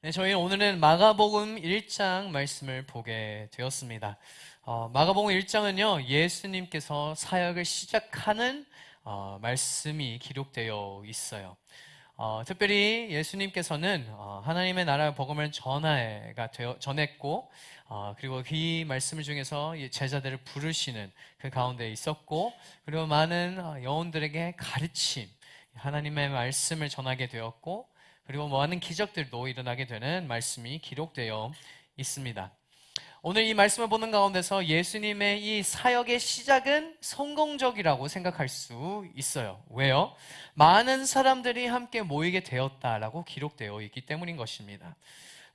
네, 저희 오늘은 마가복음 1장 말씀을 보게 되었습니다. 마가복음 1장은요, 예수님께서 사역을 시작하는 말씀이 기록되어 있어요. 특별히 예수님께서는 하나님의 나라의 복음을 전했고, 그리고 그 말씀을 중에서 제자들을 부르시는 그 가운데 있었고, 그리고 많은 영혼들에게 가르침, 하나님의 말씀을 전하게 되었고, 그리고 많은 기적들도 일어나게 되는 말씀이 기록되어 있습니다. 오늘 이 말씀을 보는 가운데서 예수님의 이 사역의 시작은 성공적이라고 생각할 수 있어요. 왜요? 많은 사람들이 함께 모이게 되었다라고 기록되어 있기 때문인 것입니다.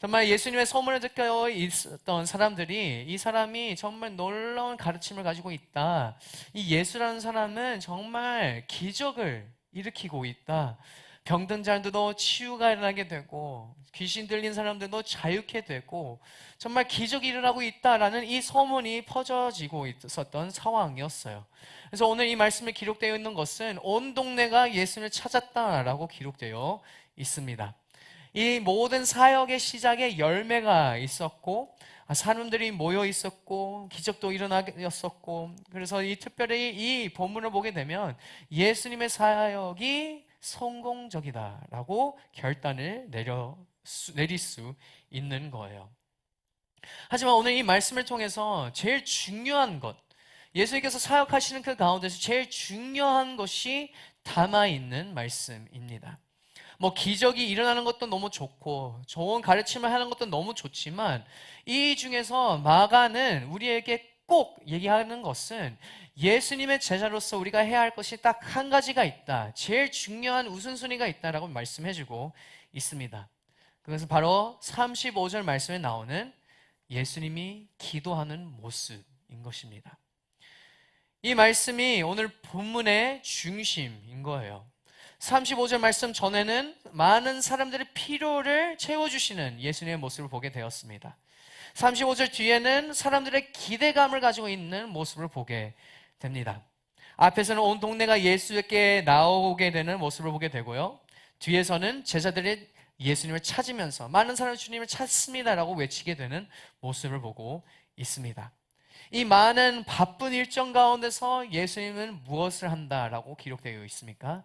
정말 예수님의 소문을 듣고 있었던 사람들이 이 사람이 정말 놀라운 가르침을 가지고 있다. 이 예수라는 사람은 정말 기적을 일으키고 있다. 병든 자들도 치유가 일어나게 되고 귀신 들린 사람들도 자유케 되고 정말 기적이 일어나고 있다라는 이 소문이 퍼져지고 있었던 상황이었어요. 그래서 오늘 이 말씀에 기록되어 있는 것은 온 동네가 예수를 찾았다라고 기록되어 있습니다. 이 모든 사역의 시작에 열매가 있었고 사람들이 모여 있었고 기적도 일어났었고, 그래서 특별히 이 본문을 보게 되면 예수님의 사역이 성공적이다라고 결단을 내릴 수 있는 거예요. 하지만 오늘 이 말씀을 통해서 제일 중요한 것, 예수님께서 사역하시는 그 가운데서 제일 중요한 것이 담아있는 말씀입니다. 뭐 기적이 일어나는 것도 너무 좋고 좋은 가르침을 하는 것도 너무 좋지만, 이 중에서 마가는 우리에게 꼭 얘기하는 것은 예수님의 제자로서 우리가 해야 할 것이 딱 한 가지가 있다, 제일 중요한 우선순위가 있다라고 말씀해주고 있습니다. 그것은 바로 35절 말씀에 나오는 예수님이 기도하는 모습인 것입니다. 이 말씀이 오늘 본문의 중심인 거예요. 35절 말씀 전에는 많은 사람들의 필요를 채워주시는 예수님의 모습을 보게 되었습니다. 35절 뒤에는 사람들의 기대감을 가지고 있는 모습을 보게 됩니다. 앞에서는 온 동네가 예수께 나오게 되는 모습을 보게 되고요, 뒤에서는 제자들이 예수님을 찾으면서 많은 사람이 주님을 찾습니다라고 외치게 되는 모습을 보고 있습니다. 이 많은 바쁜 일정 가운데서 예수님은 무엇을 한다라고 기록되어 있습니까?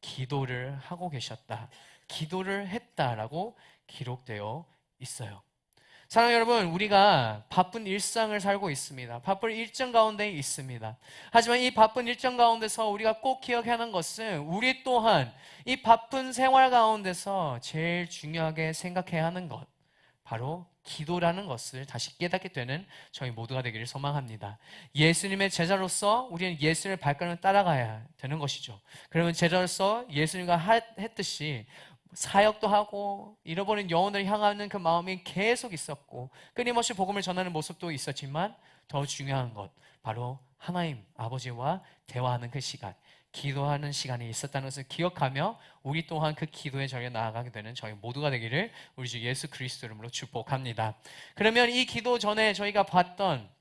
기도를 하고 계셨다, 기도를 했다라고 기록되어 있어요. 사랑하는 여러분, 우리가 바쁜 일상을 살고 있습니다. 바쁜 일정 가운데 있습니다. 하지만 이 바쁜 일정 가운데서 우리가 꼭 기억해야 하는 것은, 우리 또한 이 바쁜 생활 가운데서 제일 중요하게 생각해야 하는 것, 바로 기도라는 것을 다시 깨닫게 되는 저희 모두가 되기를 소망합니다. 예수님의 제자로서 우리는 예수님의 발걸음을 따라가야 되는 것이죠. 그러면 제자로서 예수님과 했듯이 사역도 하고 잃어버린 영혼을 향하는 그 마음이 계속 있었고, 끊임없이 복음을 전하는 모습도 있었지만, 더 중요한 것, 바로 하나님 아버지와 대화하는 그 시간, 기도하는 시간이 있었다는 것을 기억하며 우리 또한 그 기도의 자리에 나아가게 되는 저희 모두가 되기를 우리 주 예수 그리스도 이름으로 축복합니다. 그러면 이 기도 전에 저희가 봤던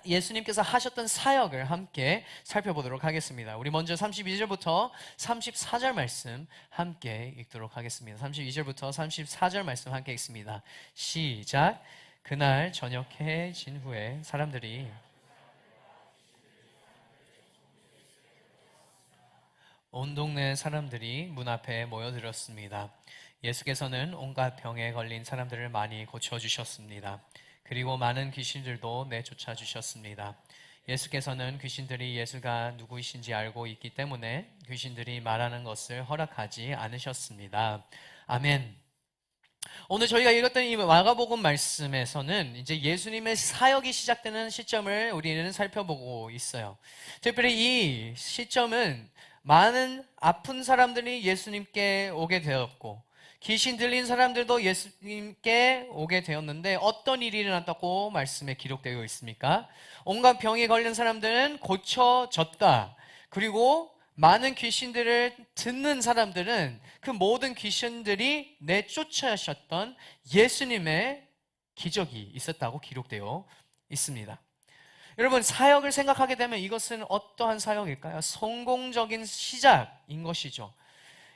예수님께서 하셨던 사역을 함께 살펴보도록 하겠습니다. 우리 먼저 32절부터 34절 말씀 함께 읽도록 하겠습니다. 32절부터 34절 말씀 함께 읽습니다. 시작. 그날 저녁해진 후에 사람들이 온 동네 사람들이 문 앞에 모여들었습니다. 예수께서는 온갖 병에 걸린 사람들을 많이 고쳐주셨습니다. 그리고 많은 귀신들도 내쫓아 주셨습니다. 예수께서는 귀신들이 예수가 누구이신지 알고 있기 때문에 귀신들이 말하는 것을 허락하지 않으셨습니다. 아멘. 오늘 저희가 읽었던 이 마가복음 말씀에서는 이제 예수님의 사역이 시작되는 시점을 우리는 살펴보고 있어요. 특별히 이 시점은 많은 아픈 사람들이 예수님께 오게 되었고, 귀신 들린 사람들도 예수님께 오게 되었는데, 어떤 일이 일어났다고 말씀에 기록되어 있습니까? 온갖 병에 걸린 사람들은 고쳐졌다. 그리고 많은 귀신들을 듣는 사람들은 그 모든 귀신들이 내쫓으셨던 예수님의 기적이 있었다고 기록되어 있습니다. 여러분, 사역을 생각하게 되면 이것은 어떠한 사역일까요? 성공적인 시작인 것이죠.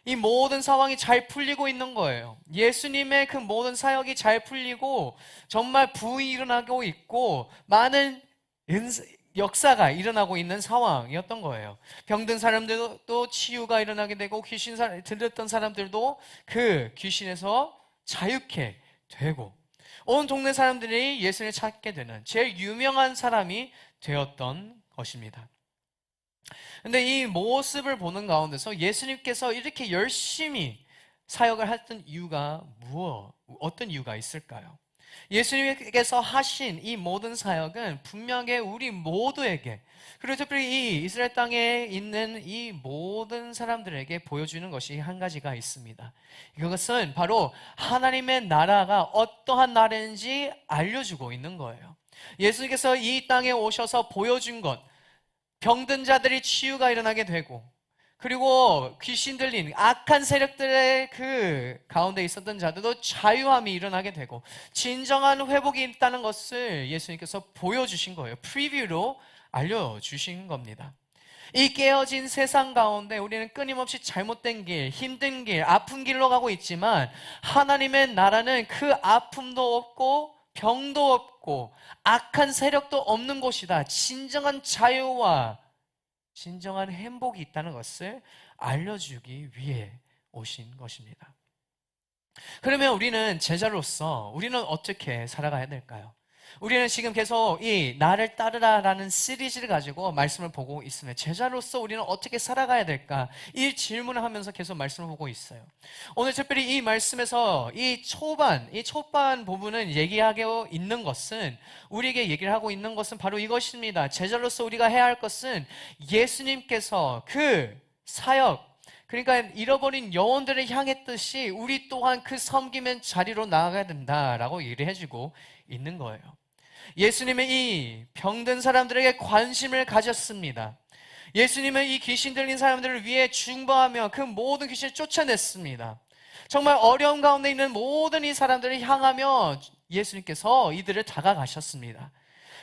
이 모든 상황이 잘 풀리고 있는 거예요. 예수님의 그 모든 사역이 잘 풀리고 정말 부흥이 일어나고 있고 많은 역사가 일어나고 있는 상황이었던 거예요. 병든 사람들도 치유가 일어나게 되고 귀신 들렸던 사람들도 그 귀신에서 자유케 되고 온 동네 사람들이 예수를 찾게 되는 제일 유명한 사람이 되었던 것입니다. 근데 이 모습을 보는 가운데서 예수님께서 이렇게 열심히 사역을 했던 이유가 어떤 이유가 있을까요? 예수님께서 하신 이 모든 사역은 분명히 우리 모두에게, 그리고 특별히 이 이스라엘 땅에 있는 이 모든 사람들에게 보여주는 것이 한 가지가 있습니다. 이것은 바로 하나님의 나라가 어떠한 나라인지 알려주고 있는 거예요. 예수님께서 이 땅에 오셔서 보여준 것, 병든 자들이 치유가 일어나게 되고, 그리고 귀신 들린 악한 세력들의 그 가운데 있었던 자들도 자유함이 일어나게 되고 진정한 회복이 있다는 것을 예수님께서 보여주신 거예요. 프리뷰로 알려주신 겁니다. 이 깨어진 세상 가운데 우리는 끊임없이 잘못된 길, 힘든 길, 아픈 길로 가고 있지만 하나님의 나라는 그 아픔도 없고 병도 없고 악한 세력도 없는 곳이다. 진정한 자유와 진정한 행복이 있다는 것을 알려주기 위해 오신 것입니다. 그러면 우리는 제자로서 우리는 어떻게 살아가야 될까요? 우리는 지금 계속 이 나를 따르라라는 시리즈를 가지고 말씀을 보고 있으면 제자로서 우리는 어떻게 살아가야 될까? 이 질문을 하면서 계속 말씀을 보고 있어요. 오늘 특별히 이 말씀에서 이 초반 부분은 얘기하고 있는 것은 우리에게 얘기를 하고 있는 것은 바로 이것입니다. 제자로서 우리가 해야 할 것은 예수님께서 그 사역, 그러니까 잃어버린 영혼들을 향했듯이 우리 또한 그 섬김의 자리로 나아가야 된다라고 얘기를 해주고 있는 거예요. 예수님은 이 병든 사람들에게 관심을 가졌습니다. 예수님은 이 귀신 들린 사람들을 위해 중보하며 그 모든 귀신을 쫓아냈습니다. 정말 어려움 가운데 있는 모든 이 사람들을 향하며 예수님께서 이들을 다가가셨습니다.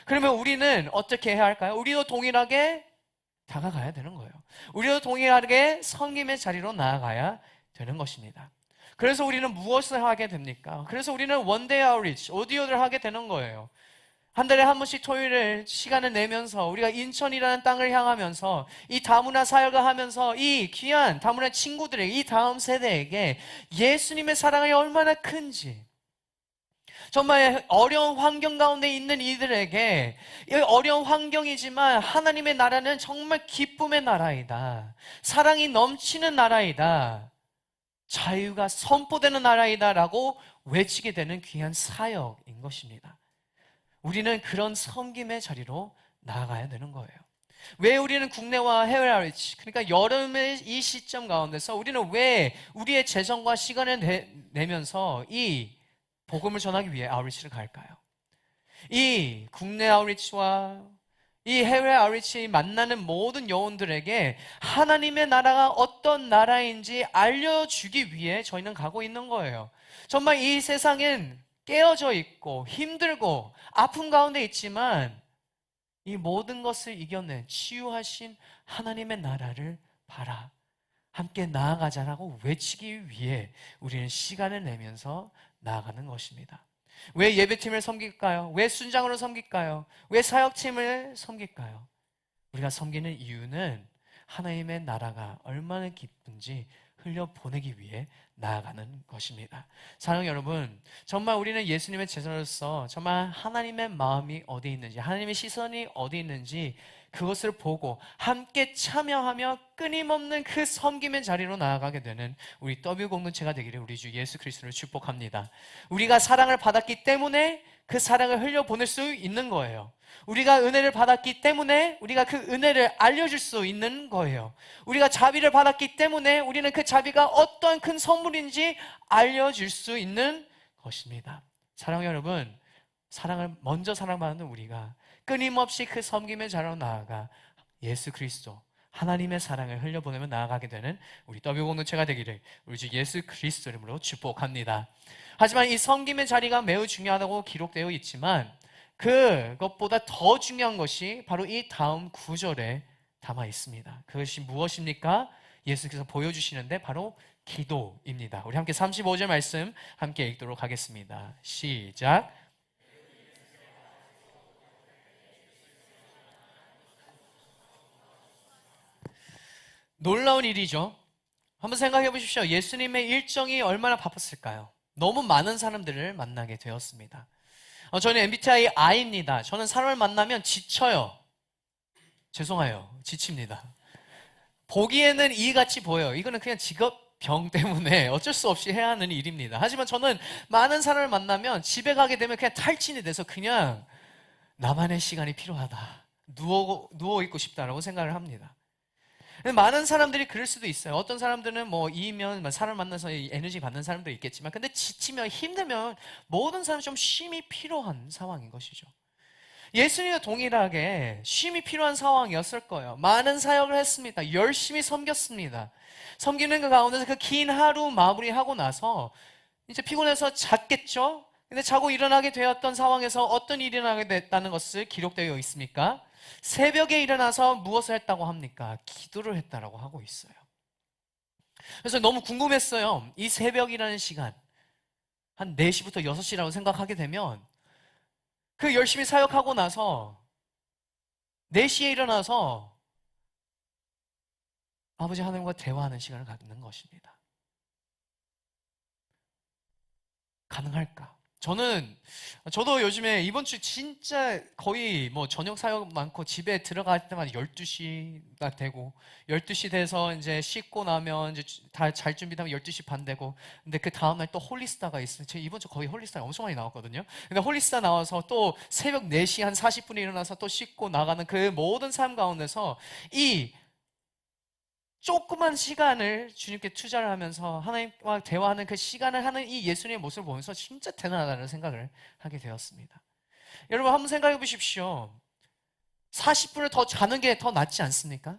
그러면 우리는 어떻게 해야 할까요? 우리도 동일하게 다가가야 되는 거예요. 우리도 동일하게 섬김의 자리로 나아가야 되는 것입니다. 그래서 우리는 무엇을 하게 됩니까? 그래서 우리는 원데이 아웃리치, 오디오를 하게 되는 거예요. 한 달에 한 번씩 토요일에 시간을 내면서 우리가 인천이라는 땅을 향하면서 이 다문화 사역을 하면서 이 귀한 다문화 친구들에게, 이 다음 세대에게 예수님의 사랑이 얼마나 큰지, 정말 어려운 환경 가운데 있는 이들에게 어려운 환경이지만 하나님의 나라는 정말 기쁨의 나라이다, 사랑이 넘치는 나라이다, 자유가 선포되는 나라이다 라고 외치게 되는 귀한 사역인 것입니다. 우리는 그런 섬김의 자리로 나아가야 되는 거예요. 왜 우리는 국내와 해외 아웃리치, 그러니까 여름의 이 시점 가운데서 우리는 왜 우리의 재정과 시간을 내면서 이 복음을 전하기 위해 아웃리치를 갈까요? 이 국내 아웃리치와 이 해외 아웃리치 만나는 모든 영혼들에게 하나님의 나라가 어떤 나라인지 알려주기 위해 저희는 가고 있는 거예요. 정말 이 세상엔 깨어져 있고 힘들고 아픔 가운데 있지만 이 모든 것을 이겨낸 치유하신 하나님의 나라를 바라, 함께 나아가자라고 외치기 위해 우리는 시간을 내면서 나아가는 것입니다. 왜 예배팀을 섬길까요? 왜 순장으로 섬길까요? 왜 사역팀을 섬길까요? 우리가 섬기는 이유는 하나님의 나라가 얼마나 기쁜지 흘려보내기 위해 나아가는 것입니다. 사랑하는 여러분, 정말 우리는 예수님의 제자로서 정말 하나님의 마음이 어디 있는지, 하나님의 시선이 어디 있는지 그것을 보고 함께 참여하며 끊임없는 그 섬김의 자리로 나아가게 되는 우리 W 공동체가 되기를 우리 주 예수 그리스도를 축복합니다. 우리가 사랑을 받았기 때문에 그 사랑을 흘려보낼 수 있는 거예요. 우리가 은혜를 받았기 때문에 우리가 그 은혜를 알려줄 수 있는 거예요. 우리가 자비를 받았기 때문에 우리는 그 자비가 어떠한 큰 선물인지 알려줄 수 있는 것입니다. 사랑하는 여러분, 사랑을 먼저 사랑받는 우리가 끊임없이 그 섬김의 자리로 나아가 예수 그리스도, 하나님의 사랑을 흘려보내며 나아가게 되는 우리 W 공동체가 되기를 우리 주 예수 그리스도 이름으로 축복합니다. 하지만 이 섬김의 자리가 매우 중요하다고 기록되어 있지만 그것보다 더 중요한 것이 바로 이 다음 구절에 담아 있습니다. 그것이 무엇입니까? 예수께서 보여주시는데 바로 기도입니다. 우리 함께 35절 말씀 함께 읽도록 하겠습니다. 시작. 놀라운 일이죠. 한번 생각해 보십시오. 예수님의 일정이 얼마나 바빴을까요? 너무 많은 사람들을 만나게 되었습니다. 저는 MBTI I입니다. 저는 사람을 만나면 지쳐요. 죄송해요. 지칩니다. 보기에는 E같이 보여요. 이거는 그냥 직업병 때문에 어쩔 수 없이 해야 하는 일입니다. 하지만 저는 많은 사람을 만나면 집에 가게 되면 그냥 탈진이 돼서 그냥 나만의 시간이 필요하다. 누워있고 싶다라고 생각을 합니다. 많은 사람들이 그럴 수도 있어요. 어떤 사람들은 뭐 이면 사람 만나서 에너지 받는 사람도 있겠지만, 근데 지치면 힘들면 모든 사람이 좀 쉼이 필요한 상황인 것이죠. 예수님과 동일하게 쉼이 필요한 상황이었을 거예요. 많은 사역을 했습니다. 열심히 섬겼습니다. 섬기는 그 가운데서 그 긴 하루 마무리하고 나서 이제 피곤해서 잤겠죠? 근데 자고 일어나게 되었던 상황에서 어떤 일이 일어나게 됐다는 것을 기록되어 있습니까? 새벽에 일어나서 무엇을 했다고 합니까? 기도를 했다라고 하고 있어요. 그래서 너무 궁금했어요. 이 새벽이라는 시간, 한 4시부터 6시라고 생각하게 되면 그 열심히 사역하고 나서 4시에 일어나서 아버지 하나님과 대화하는 시간을 갖는 것입니다. 가능할까? 저도 요즘에 이번 주 진짜 거의 뭐 저녁 사역 많고 집에 들어갈 때마다 12시가 되고, 12시 돼서 이제 씻고 나면 이제 다 잘 준비되면 12시 반 되고, 근데 그 다음날 또 홀리스타가 있어요. 제가 이번 주 거의 홀리스타 엄청 많이 나왔거든요. 근데 홀리스타 나와서 또 새벽 4시 한 40분에 일어나서 또 씻고 나가는 그 모든 삶 가운데서 이 조그만 시간을 주님께 투자를 하면서 하나님과 대화하는 그 시간을 하는 이 예수님의 모습을 보면서 진짜 대단하다는 생각을 하게 되었습니다. 여러분 한번 생각해 보십시오. 40분을 더 자는 게 더 낫지 않습니까?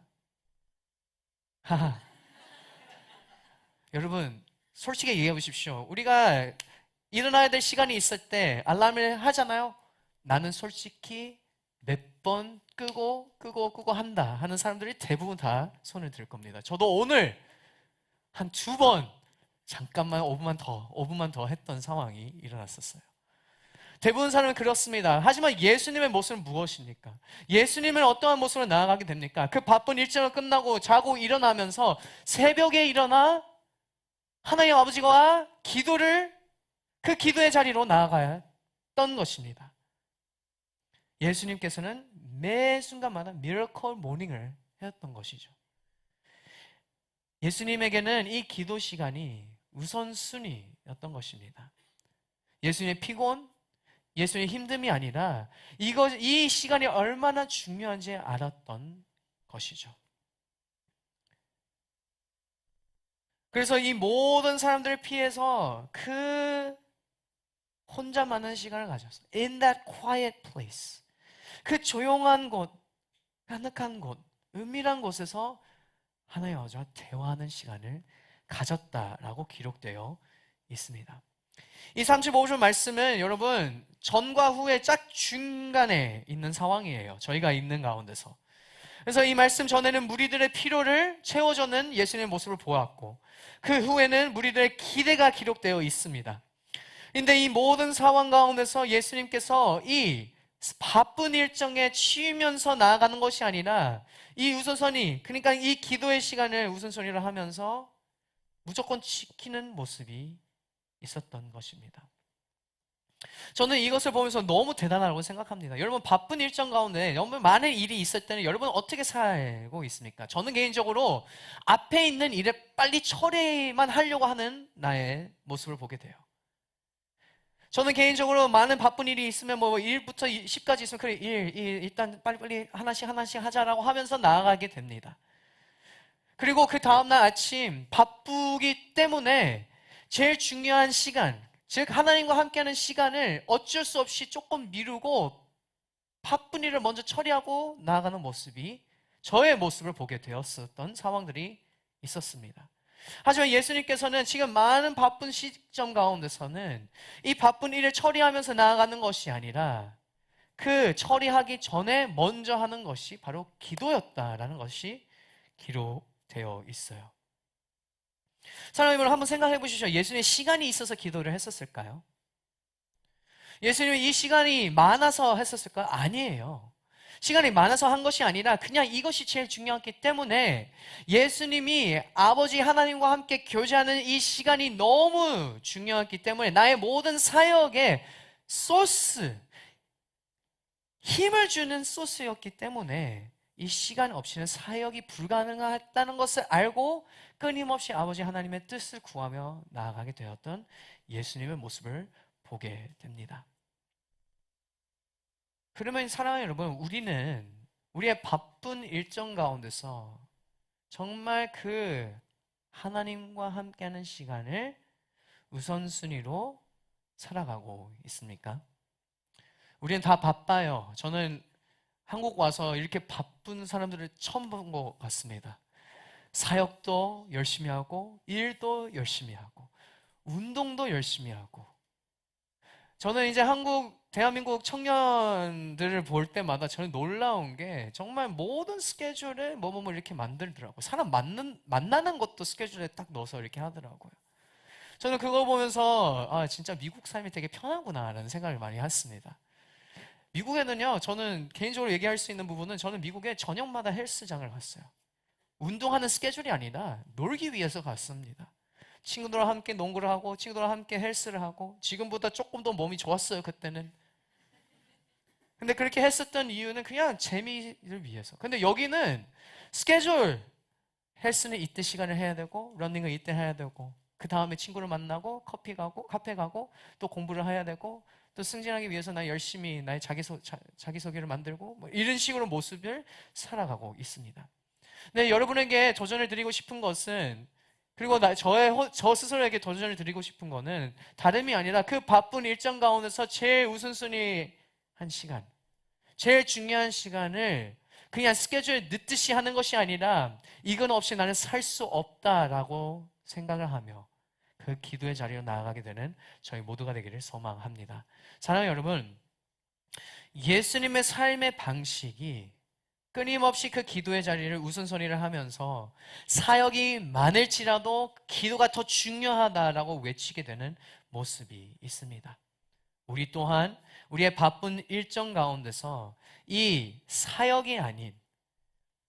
하하. 여러분 솔직히 얘기해 보십시오. 우리가 일어나야 될 시간이 있을 때 알람을 하잖아요. 나는 솔직히 몇 번 끄고 한다 하는 사람들이 대부분 다 손을 들 겁니다. 저도 오늘 한 2번 잠깐만 5분만 더 했던 상황이 일어났었어요. 대부분 사람은 그렇습니다. 하지만 예수님의 모습은 무엇입니까? 예수님은 어떠한 모습으로 나아가게 됩니까? 그 바쁜 일정을 끝나고 자고 일어나면서 새벽에 일어나 하나님 아버지와 그 기도의 자리로 나아갔던 것입니다. 예수님께서는 매 순간마다 미러컬 모닝을 해왔던 것이죠. 예수님에게는 이 기도 시간이 우선순위였던 것입니다. 예수님의 피곤, 예수님의 힘듦이 아니라 이 시간이 얼마나 중요한지 알았던 것이죠. 그래서 이 모든 사람들을 피해서 그 혼자만한 시간을 가졌어요. In that quiet place. 그 조용한 곳, 한적한 곳, 은밀한 곳에서 하나님의 아버지와 대화하는 시간을 가졌다라고 기록되어 있습니다. 이 35절 말씀은 여러분 전과 후에 짝 중간에 있는 상황이에요. 저희가 있는 가운데서. 그래서 이 말씀 전에는 무리들의 필요를 채워주는 예수님의 모습을 보았고, 그 후에는 무리들의 기대가 기록되어 있습니다. 근데 이 모든 상황 가운데서 예수님께서 이 바쁜 일정에 치이면서 나아가는 것이 아니라 이 우선순위, 그러니까 이 기도의 시간을 우선순위로 하면서 무조건 지키는 모습이 있었던 것입니다. 저는 이것을 보면서 너무 대단하다고 생각합니다. 여러분 바쁜 일정 가운데 너무 많은 일이 있을 때는 여러분 어떻게 살고 있습니까? 저는 개인적으로 앞에 있는 일을 빨리 처리만 하려고 하는 나의 모습을 보게 돼요. 저는 개인적으로 많은 바쁜 일이 있으면 뭐 1부터 10까지 있으면 그래 일단 빨리빨리 하나씩 하자라고 하면서 나아가게 됩니다. 그리고 그 다음날 아침 바쁘기 때문에 제일 중요한 시간, 즉 하나님과 함께하는 시간을 어쩔 수 없이 조금 미루고 바쁜 일을 먼저 처리하고 나아가는 모습이 저의 모습을 보게 되었었던 상황들이 있었습니다. 하지만 예수님께서는 지금 많은 바쁜 시점 가운데서는 이 바쁜 일을 처리하면서 나아가는 것이 아니라 그 처리하기 전에 먼저 하는 것이 바로 기도였다라는 것이 기록되어 있어요. 사랑하는 여러분, 한번 생각해 보시죠. 예수님의 시간이 있어서 기도를 했었을까요? 예수님이 이 시간이 많아서 했었을까요? 아니에요. 시간이 많아서 한 것이 아니라 그냥 이것이 제일 중요했기 때문에 예수님이 아버지 하나님과 함께 교제하는 이 시간이 너무 중요했기 때문에 나의 모든 사역의 소스, 힘을 주는 소스였기 때문에 이 시간 없이는 사역이 불가능하다는 것을 알고 끊임없이 아버지 하나님의 뜻을 구하며 나아가게 되었던 예수님의 모습을 보게 됩니다. 그러면 사랑하는 여러분, 우리는 우리의 바쁜 일정 가운데서 정말 그 하나님과 함께하는 시간을 우선순위로 살아가고 있습니까? 우리는 다 바빠요. 저는 한국 와서 이렇게 바쁜 사람들을 처음 본 것 같습니다. 사역도 열심히 하고, 일도 열심히 하고, 운동도 열심히 하고. 저는 이제 대한민국 청년들을 볼 때마다 저는 놀라운 게 정말 모든 스케줄에 뭐 이렇게 만들더라고요. 사람 만나는 것도 스케줄에 딱 넣어서 이렇게 하더라고요. 저는 그거 보면서 진짜 미국 삶이 되게 편하구나라는 생각을 많이 했습니다. 미국에는요, 저는 개인적으로 얘기할 수 있는 부분은 저는 미국에 저녁마다 헬스장을 갔어요. 운동하는 스케줄이 아니라 놀기 위해서 갔습니다. 친구들과 함께 농구를 하고 친구들과 함께 헬스를 하고 지금보다 조금 더 몸이 좋았어요, 그때는. 근데 그렇게 했었던 이유는 그냥 재미를 위해서. 근데 여기는 스케줄, 헬스는 이때 시간을 해야 되고 러닝은 이때 해야 되고 그 다음에 친구를 만나고 커피 가고 카페 가고 또 공부를 해야 되고 또 승진하기 위해서 나 열심히 나의 자기소개를 만들고 뭐 이런 식으로 모습을 살아가고 있습니다. 네, 여러분에게 도전을 드리고 싶은 것은, 그리고 저 스스로에게 도전을 드리고 싶은 거는 다름이 아니라 그 바쁜 일정 가운데서 제일 우선순위 한 시간, 제일 중요한 시간을 그냥 스케줄에 넣듯이 하는 것이 아니라 이건 없이 나는 살 수 없다라고 생각을 하며 그 기도의 자리로 나아가게 되는 저희 모두가 되기를 소망합니다. 사랑하는 여러분, 예수님의 삶의 방식이 끊임없이 그 기도의 자리를 우선순위를 하면서 사역이 많을지라도 기도가 더 중요하다라고 외치게 되는 모습이 있습니다. 우리 또한 우리의 바쁜 일정 가운데서 이 사역이 아닌,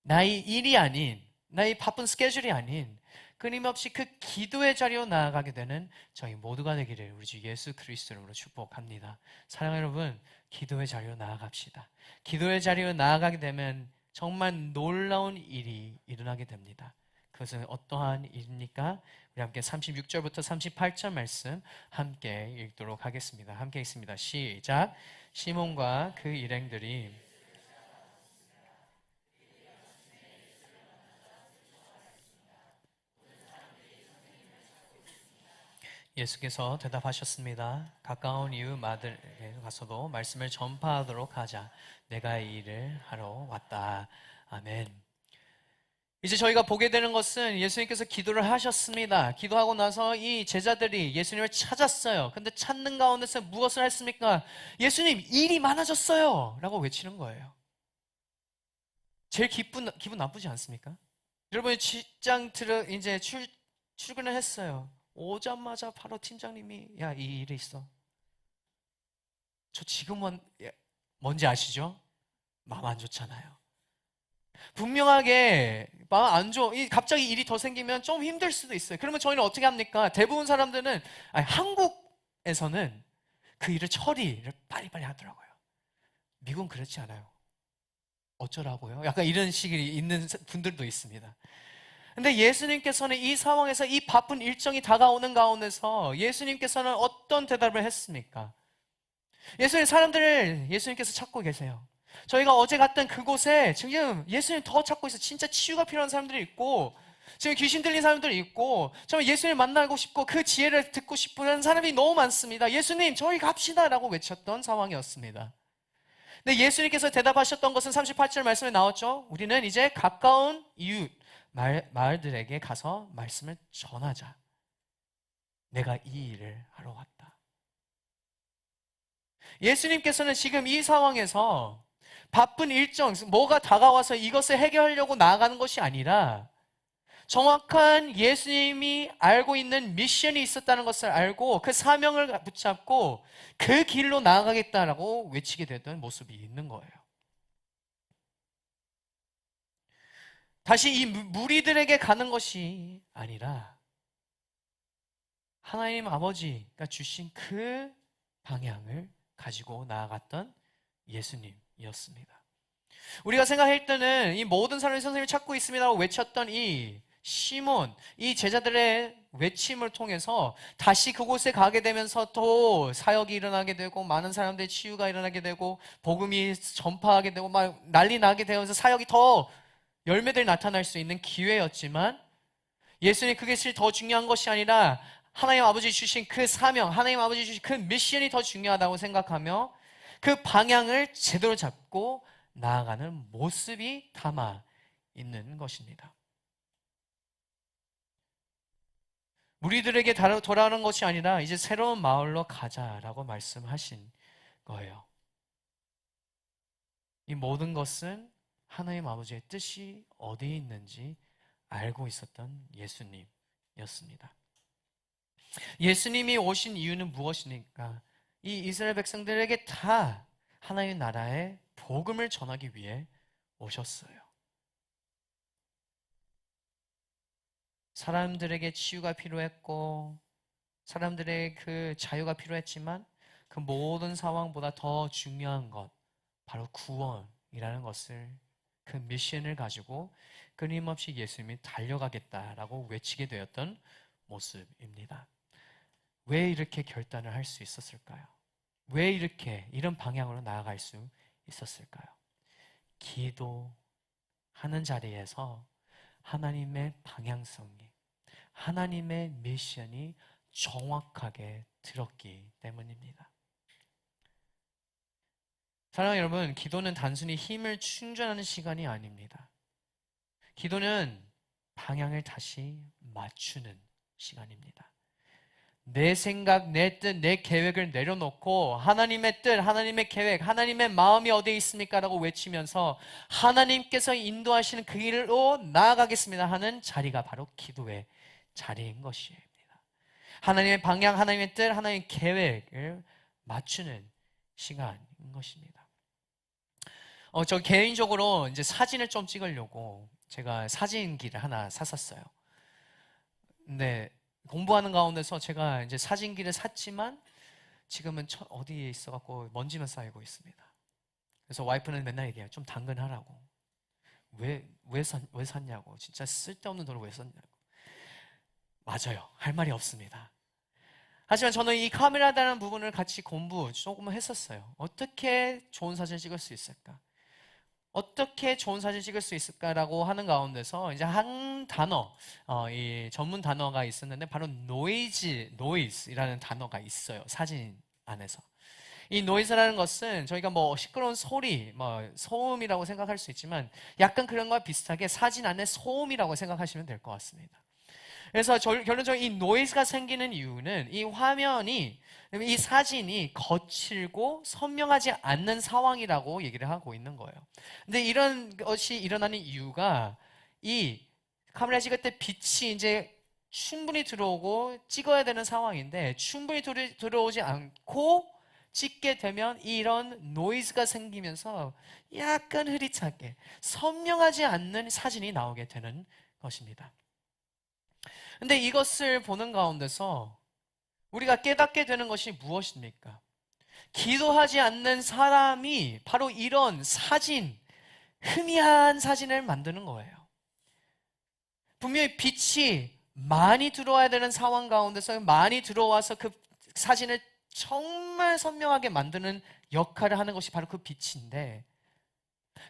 나의 일이 아닌, 나의 바쁜 스케줄이 아닌 끊임없이 그 기도의 자리로 나아가게 되는 저희 모두가 되기를 우리 주 예수 그리스도 이름으로 축복합니다. 사랑하는 여러분, 기도의 자리로 나아갑시다. 기도의 자리로 나아가게 되면 정말 놀라운 일이 일어나게 됩니다. 그것은 어떠한 일입니까? 우리 함께 36절부터 38절 말씀 함께 읽도록 하겠습니다. 함께 읽습니다. 시작. 시몬과 그 일행들이 예수께서 대답하셨습니다. 가까운 이웃 마들에게 가서도 말씀을 전파하도록 하자. 내가 이 일을 하러 왔다. 아멘. 이제 저희가 보게 되는 것은 예수님께서 기도를 하셨습니다. 기도하고 나서 이 제자들이 예수님을 찾았어요. 근데 찾는 가운데서 무엇을 했습니까? 예수님, 일이 많아졌어요! 라고 외치는 거예요. 제일 기분 나쁘지 않습니까? 여러분이 직장 이제 출근을 했어요. 오자마자 바로 팀장님이 야, 이 일이 있어. 저 지금은 뭔지 아시죠? 마음 안 좋잖아요. 분명하게 마음 안 좋아. 갑자기 일이 더 생기면 좀 힘들 수도 있어요. 그러면 저희는 어떻게 합니까? 대부분 사람들은 한국에서는 그 일을 처리를 빨리빨리 하더라고요. 미국은 그렇지 않아요. 어쩌라고요? 약간 이런 식이 있는 분들도 있습니다. 근데 예수님께서는 이 상황에서 이 바쁜 일정이 다가오는 가운데서 예수님께서는 어떤 대답을 했습니까? 사람들을 예수님께서 찾고 계세요. 저희가 어제 갔던 그곳에 지금 예수님 더 찾고 있어요. 진짜 치유가 필요한 사람들이 있고 지금 귀신 들린 사람들이 있고 정말 예수님 만나고 싶고 그 지혜를 듣고 싶은 사람이 너무 많습니다. 예수님, 저희 갑시다 라고 외쳤던 상황이었습니다. 근데 예수님께서 대답하셨던 것은 38절 말씀에 나왔죠. 우리는 이제 가까운 이웃 마을들에게 가서 말씀을 전하자. 내가 이 일을 하러 왔다. 예수님께서는 지금 이 상황에서 바쁜 일정, 뭐가 다가와서 이것을 해결하려고 나아가는 것이 아니라 정확한 예수님이 알고 있는 미션이 있었다는 것을 알고 그 사명을 붙잡고 그 길로 나아가겠다라고 외치게 됐던 모습이 있는 거예요. 다시 이 무리들에게 가는 것이 아니라 하나님 아버지가 주신 그 방향을 가지고 나아갔던 예수님이었습니다. 우리가 생각할 때는 이 모든 사람이 선생님을 찾고 있습니다라고 외쳤던 이 시몬, 이 제자들의 외침을 통해서 다시 그곳에 가게 되면서 또 사역이 일어나게 되고 많은 사람들의 치유가 일어나게 되고 복음이 전파하게 되고 막 난리 나게 되면서 사역이 더 열매들이 나타날 수 있는 기회였지만 예수님 그것이 더 중요한 것이 아니라 하나님 아버지 주신 그 사명, 하나님 아버지 주신 그 미션이 더 중요하다고 생각하며 그 방향을 제대로 잡고 나아가는 모습이 담아 있는 것입니다. 우리들에게 돌아오는 것이 아니라 이제 새로운 마을로 가자라고 말씀하신 거예요. 이 모든 것은 하나님 아버지의 뜻이 어디에 있는지 알고 있었던 예수님이었습니다. 예수님이 오신 이유는 무엇입니까? 이 이스라엘 백성들에게 다 하나님의 나라의 복음을 전하기 위해 오셨어요. 사람들에게 치유가 필요했고 사람들의 그 자유가 필요했지만 그 모든 상황보다 더 중요한 것 바로 구원이라는 것을 그 미션을 가지고 끊임없이 예수님이 달려가겠다라고 외치게 되었던 모습입니다. 왜 이렇게 결단을 할 수 있었을까요? 왜 이렇게 이런 방향으로 나아갈 수 있었을까요? 기도하는 자리에서 하나님의 방향성이 하나님의 미션이 정확하게 들었기 때문입니다. 사랑하는 여러분, 기도는 단순히 힘을 충전하는 시간이 아닙니다. 기도는 방향을 다시 맞추는 시간입니다. 내 생각, 내 뜻, 내 계획을 내려놓고 하나님의 뜻, 하나님의 계획, 하나님의 마음이 어디에 있습니까? 라고 외치면서 하나님께서 인도하시는 그 길로 나아가겠습니다 하는 자리가 바로 기도의 자리인 것입니다. 하나님의 방향, 하나님의 뜻, 하나님의 계획을 맞추는 시간인 것입니다. 저 개인적으로 이제 사진을 좀 찍으려고 제가 사진기를 하나 샀었어요. 근데 공부하는 가운데서 제가 이제 사진기를 샀지만 지금은 어디에 있어갖고 먼지만 쌓이고 있습니다. 그래서 와이프는 맨날 얘기해요. 좀 당근하라고. 왜 샀냐고. 진짜 쓸데없는 돈을 왜 썼냐고. 맞아요. 할 말이 없습니다. 하지만 저는 이 카메라라는 부분을 같이 공부 조금 했었어요. 어떻게 좋은 사진을 찍을 수 있을까? 어떻게 좋은 사진 찍을 수 있을까라고 하는 가운데서 이제 한 단어, 이 전문 단어가 있었는데 바로 노이즈이라는 단어가 있어요. 사진 안에서. 이 노이즈라는 것은 저희가 뭐 시끄러운 소리, 뭐 소음이라고 생각할 수 있지만 약간 그런 거와 비슷하게 사진 안에 소음이라고 생각하시면 될 것 같습니다. 그래서 결론적으로 이 노이즈가 생기는 이유는 이 화면이, 이 사진이 거칠고 선명하지 않는 상황이라고 얘기를 하고 있는 거예요. 근데 이런 것이 일어나는 이유가 이 카메라 찍을 때 빛이 이제 충분히 들어오고 찍어야 되는 상황인데 충분히 들어오지 않고 찍게 되면 이런 노이즈가 생기면서 약간 흐릿하게 선명하지 않는 사진이 나오게 되는 것입니다. 근데 이것을 보는 가운데서 우리가 깨닫게 되는 것이 무엇입니까? 기도하지 않는 사람이 바로 이런 사진, 희미한 사진을 만드는 거예요. 분명히 빛이 많이 들어와야 되는 상황 가운데서 많이 들어와서 그 사진을 정말 선명하게 만드는 역할을 하는 것이 바로 그 빛인데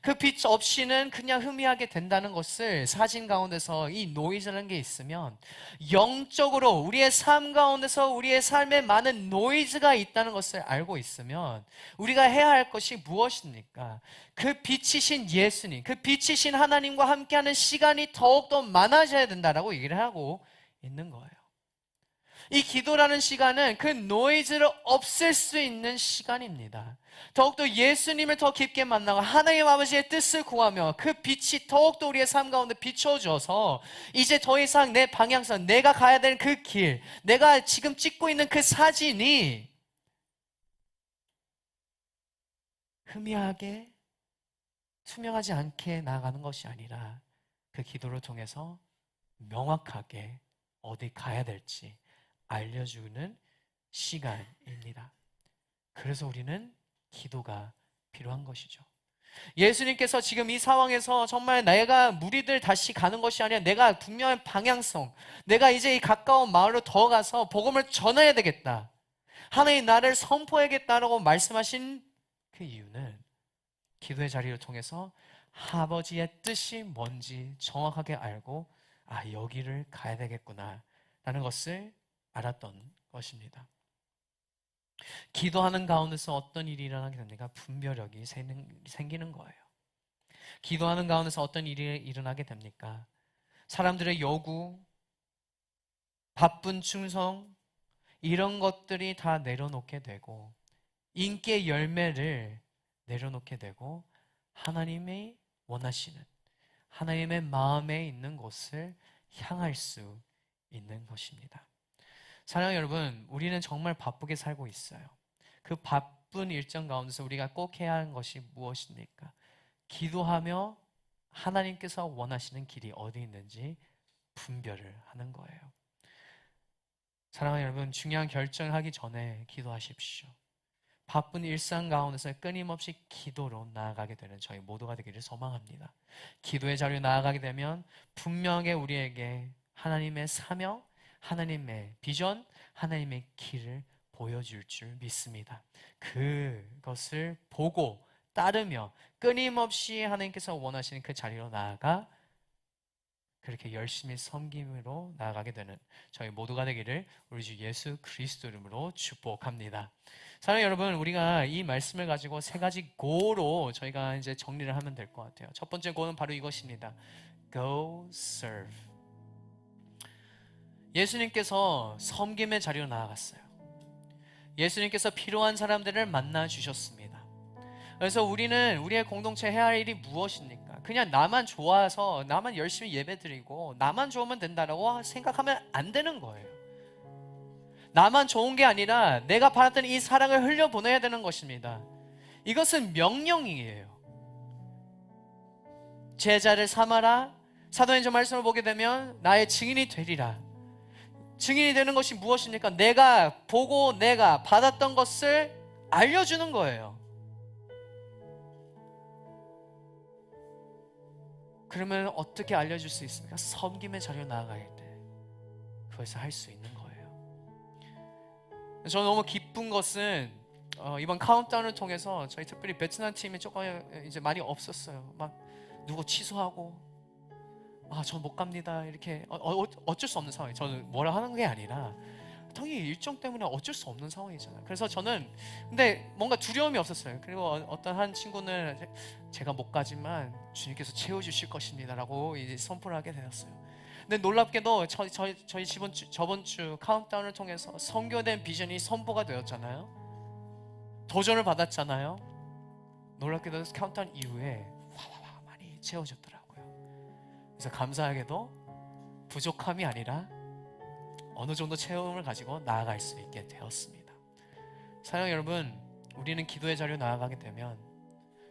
그 빛 없이는 그냥 희미하게 된다는 것을 사진 가운데서 이 노이즈라는 게 있으면 영적으로 우리의 삶 가운데서 우리의 삶에 많은 노이즈가 있다는 것을 알고 있으면 우리가 해야 할 것이 무엇입니까? 그 빛이신 예수님, 그 빛이신 하나님과 함께하는 시간이 더욱더 많아져야 된다라고 얘기를 하고 있는 거예요. 이 기도라는 시간은 그 노이즈를 없앨 수 있는 시간입니다. 더욱더 예수님을 더 깊게 만나고 하나님 아버지의 뜻을 구하며 그 빛이 더욱더 우리의 삶 가운데 비춰줘서 이제 더 이상 내 방향성, 내가 가야 되는 그 길, 내가 지금 찍고 있는 그 사진이 희미하게 투명하지 않게 나아가는 것이 아니라 그 기도를 통해서 명확하게 어디 가야 될지 알려주는 시간입니다. 그래서 우리는 기도가 필요한 것이죠. 예수님께서 지금 이 상황에서 정말 내가 무리들 다시 가는 것이 아니라 내가 분명한 방향성, 내가 이제 이 가까운 마을로 더 가서 복음을 전해야 되겠다, 하나님 나를 선포해야겠다라고 말씀하신 그 이유는 기도의 자리를 통해서 아버지의 뜻이 뭔지 정확하게 알고 여기를 가야 되겠구나 라는 것을 알았던 것입니다. 기도하는 가운데서 어떤 일이 일어나게 됩니까? 분별력이 생기는 거예요. 기도하는 가운데서 어떤 일이 일어나게 됩니까? 사람들의 요구, 바쁜 충성, 이런 것들이 다 내려놓게 되고 인기의 열매를 내려놓게 되고 하나님이 원하시는, 하나님의 마음에 있는 곳을 향할 수 있는 것입니다. 사랑하는 여러분, 우리는 정말 바쁘게 살고 있어요. 그 바쁜 일정 가운데서 우리가 꼭 해야 하는 것이 무엇입니까? 기도하며 하나님께서 원하시는 길이 어디 있는지 분별을 하는 거예요. 사랑하는 여러분, 중요한 결정을 하기 전에 기도하십시오. 바쁜 일상 가운데서 끊임없이 기도로 나아가게 되는 저희 모두가 되기를 소망합니다. 기도의 자리에 나아가게 되면 분명하게 우리에게 하나님의 사명, 하나님의 비전, 하나님의 길을 보여줄 줄 믿습니다. 그것을 보고 따르며 끊임없이 하나님께서 원하시는 그 자리로 나아가 그렇게 열심히 섬김으로 나아가게 되는 저희 모두가 되기를 우리 주 예수 그리스도 이름으로 축복합니다. 사랑하는 여러분, 우리가 이 말씀을 가지고 세 가지 go로 저희가 이제 정리를 하면 될 것 같아요. 첫 번째 go는 바로 이것입니다. Go serve. 예수님께서 섬김의 자리로 나아갔어요. 예수님께서 필요한 사람들을 만나 주셨습니다. 그래서 우리는 우리의 공동체 해야 할 일이 무엇입니까? 그냥 나만 좋아서 나만 열심히 예배드리고 나만 좋으면 된다라고 생각하면 안 되는 거예요. 나만 좋은 게 아니라 내가 받았던 이 사랑을 흘려보내야 되는 것입니다. 이것은 명령이에요. 제자를 삼아라. 사도행전 말씀을 보게 되면 나의 증인이 되리라. 증인이 되는 것이 무엇입니까? 내가 보고 내가 받았던 것을 알려주는 거예요. 그러면 어떻게 알려줄 수 있습니까? 섬김의 자리로 나아갈 때 그것을 할 수 있는 거예요. 저는 너무 기쁜 것은 이번 카운트다운을 통해서 저희 특별히 베트남 팀이 조금 이제 많이 없었어요. 막 누구 취소하고 저 못 갑니다 이렇게 어쩔 수 없는 상황이에요. 저는 뭐라 하는 게 아니라 당연히 일정 때문에 어쩔 수 없는 상황이잖아요. 그래서 저는 근데 뭔가 두려움이 없었어요. 그리고 어떤 한 친구는 제가 못 가지만 주님께서 채워주실 것입니다 라고 이제 선포를 하게 되었어요. 근데 놀랍게도 저희 저번 주 카운트다운을 통해서 선교된 비전이 선포가 되었잖아요. 도전을 받았잖아요. 놀랍게도 카운트다운 이후에 많이 채워졌더라고요. 그래서 감사하게도 부족함이 아니라 어느 정도 체험을 가지고 나아갈 수 있게 되었습니다. 사랑하는 여러분, 우리는 기도의 자리로 나아가게 되면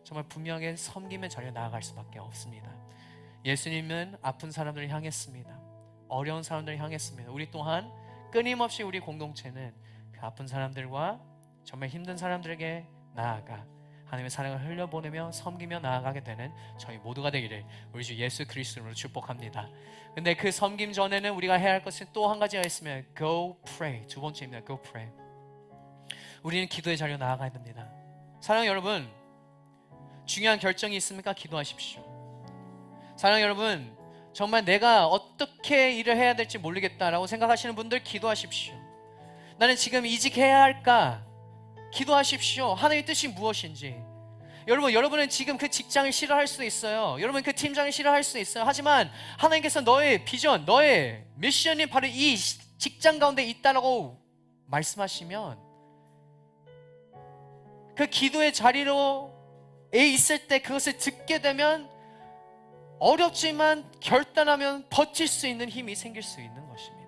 정말 분명하게 섬김의 자리로 나아갈 수밖에 없습니다. 예수님은 아픈 사람들을 향했습니다. 어려운 사람들을 향했습니다. 우리 또한 끊임없이 우리 공동체는 그 아픈 사람들과 정말 힘든 사람들에게 나아가 하나님의 사랑을 흘려보내며 섬기며 나아가게 되는 저희 모두가 되기를 우리 주 예수 그리스도로 축복합니다. 근데 그 섬김 전에는 우리가 해야 할 것은 또 한 가지가 있으면 Go pray. 두 번째입니다. Go pray. 우리는 기도의 자리로 나아가야 됩니다. 사랑하는 여러분, 중요한 결정이 있습니까? 기도하십시오. 사랑하는 여러분, 정말 내가 어떻게 일을 해야 될지 모르겠다라고 생각하시는 분들 기도하십시오. 나는 지금 이직해야 할까? 기도하십시오. 하나님의 뜻이 무엇인지. 여러분은 지금 그 직장을 싫어할 수도 있어요. 여러분 그 팀장을 싫어할 수도 있어요. 하지만 하나님께서 너의 비전, 너의 미션이 바로 이 직장 가운데 있다라고 말씀하시면 그 기도의 자리로에 있을 때 그것을 듣게 되면 어렵지만 결단하면 버틸 수 있는 힘이 생길 수 있는 것입니다.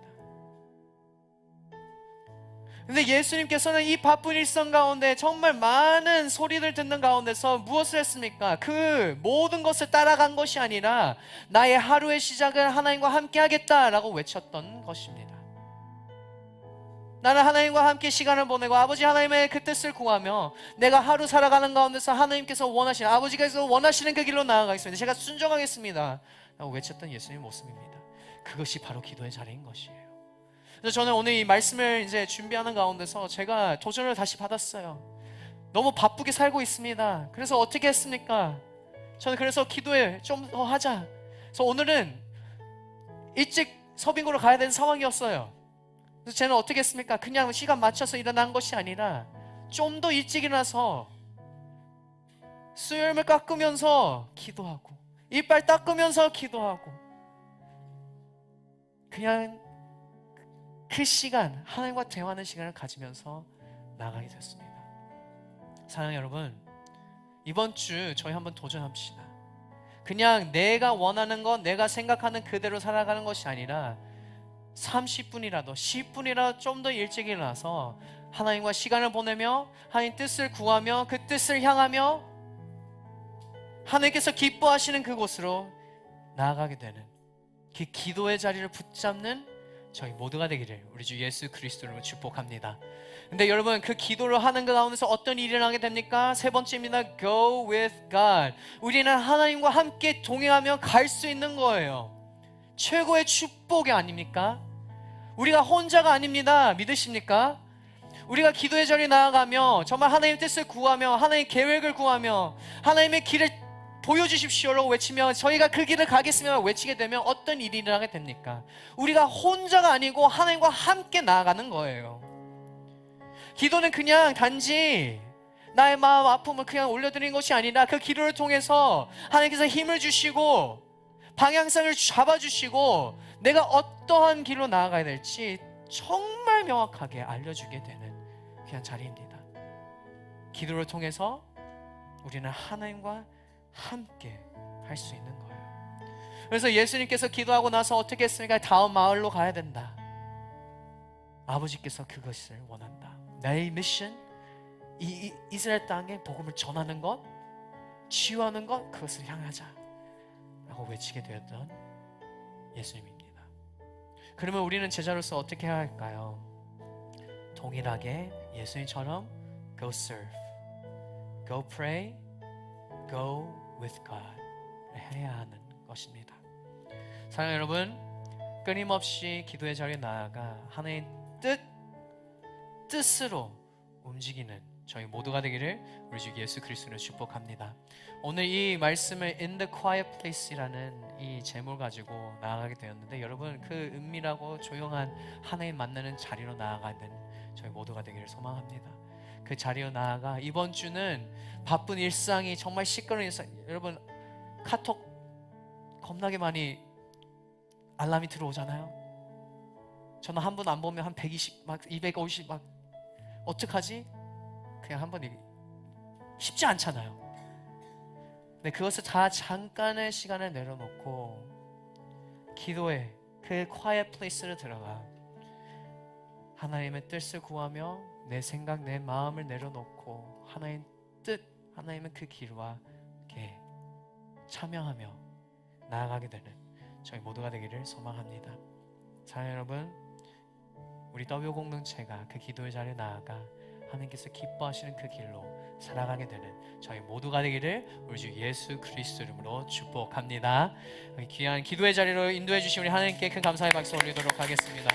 근데 예수님께서는 이 바쁜 일상 가운데 정말 많은 소리를 듣는 가운데서 무엇을 했습니까? 그 모든 것을 따라간 것이 아니라 나의 하루의 시작을 하나님과 함께 하겠다라고 외쳤던 것입니다. 나는 하나님과 함께 시간을 보내고 아버지 하나님의 그 뜻을 구하며 내가 하루 살아가는 가운데서 하나님께서 원하시는, 아버지께서 원하시는 그 길로 나아가겠습니다. 제가 순종하겠습니다 라고 외쳤던 예수님의 모습입니다. 그것이 바로 기도의 자리인 것이에요. 그래서 저는 오늘 이 말씀을 이제 준비하는 가운데서 제가 도전을 다시 받았어요. 너무 바쁘게 살고 있습니다. 그래서 어떻게 했습니까? 저는 그래서 기도에 좀 더 하자. 그래서 오늘은 일찍 서빙구로 가야 되는 상황이었어요. 그래서 쟤는 어떻게 했습니까? 그냥 시간 맞춰서 일어난 것이 아니라 좀 더 일찍 일어나서 수염을 깎으면서 기도하고 이빨 닦으면서 기도하고 그냥 그 시간, 하나님과 대화하는 시간을 가지면서 나가게 됐습니다. 사랑하는 여러분, 이번 주 저희 한번 도전합시다. 그냥 내가 원하는 것, 내가 생각하는 그대로 살아가는 것이 아니라 30분이라도 10분이라도 좀 더 일찍 일어나서 하나님과 시간을 보내며 하나님 뜻을 구하며 그 뜻을 향하며 하나님께서 기뻐하시는 그곳으로 나아가게 되는 그 기도의 자리를 붙잡는 저희 모두가 되기를 우리 주 예수 그리스도로 축복합니다. 근데 여러분, 그 기도를 하는 그 가운데서 어떤 일이 일어나게 됩니까? 세 번째입니다. Go with God. 우리는 하나님과 함께 동행하며 갈 수 있는 거예요. 최고의 축복이 아닙니까? 우리가 혼자가 아닙니다. 믿으십니까? 우리가 기도의 자리에 나아가며 정말 하나님의 뜻을 구하며 하나님의 계획을 구하며 하나님의 길을 보여주십시오라고 외치며 저희가 그 길을 가겠습니다 외치게 되면 어떤 일이 일어나게 됩니까? 우리가 혼자가 아니고 하나님과 함께 나아가는 거예요. 기도는 그냥 단지 나의 마음 아픔을 그냥 올려드리는 것이 아니라 그 기도를 통해서 하나님께서 힘을 주시고 방향성을 잡아주시고 내가 어떠한 길로 나아가야 될지 정말 명확하게 알려주게 되는 그냥 자리입니다. 기도를 통해서 우리는 하나님과 함께 할 수 있는 거예요. 그래서 예수님께서 기도하고 나서 어떻게 했습니까? 다음 마을로 가야 된다. 아버지께서 그것을 원한다. 나의 미션, 이 이스라엘 땅에 복음을 전하는 것, 치유하는 것, 그것을 향하자 라고 외치게 되었던 예수님입니다. 그러면 우리는 제자로서 어떻게 해야 할까요? 동일하게 예수님처럼 Go serve, Go pray, Go with God 해야 하는 것입니다. 사랑하는 여러분, 끊임없이 기도의 자리에 나아가 하나님의 뜻으로 움직이는 저희 모두가 되기를 우리 주 예수 그리스도로 축복합니다. 오늘 이 말씀을 In the Quiet Place이라는 이 제목을 가지고 나아가게 되었는데 여러분, 그 은밀하고 조용한 하나님 만나는 자리로 나아가는 저희 모두가 되기를 소망합니다. 그 자리로 나아가 이번 주는 바쁜 일상이 정말 시끄러운 일상, 여러분 카톡 겁나게 많이 알람이 들어오잖아요. 저는 한 번 안 보면 한 120, 막 250, 막 어떡하지? 그냥 한 번이 쉽지 않잖아요. 근데 그것을 다 잠깐의 시간을 내려놓고 기도에 그 quiet place를 들어가 하나님의 뜻을 구하며 내 생각, 내 마음을 내려놓고 하나님의 뜻, 하나님의 그 길과 함께 참여하며 나아가게 되는 저희 모두가 되기를 소망합니다. 사랑하는 여러분, 우리 W 공동체가 그 기도의 자리에 나아가 하나님께서 기뻐하시는 그 길로 살아가게 되는 저희 모두가 되기를 우리 주 예수 그리스도 이름으로 축복합니다. 귀한 기도의 자리로 인도해 주신 우리 하나님께 큰 감사의 박수 올리도록 하겠습니다.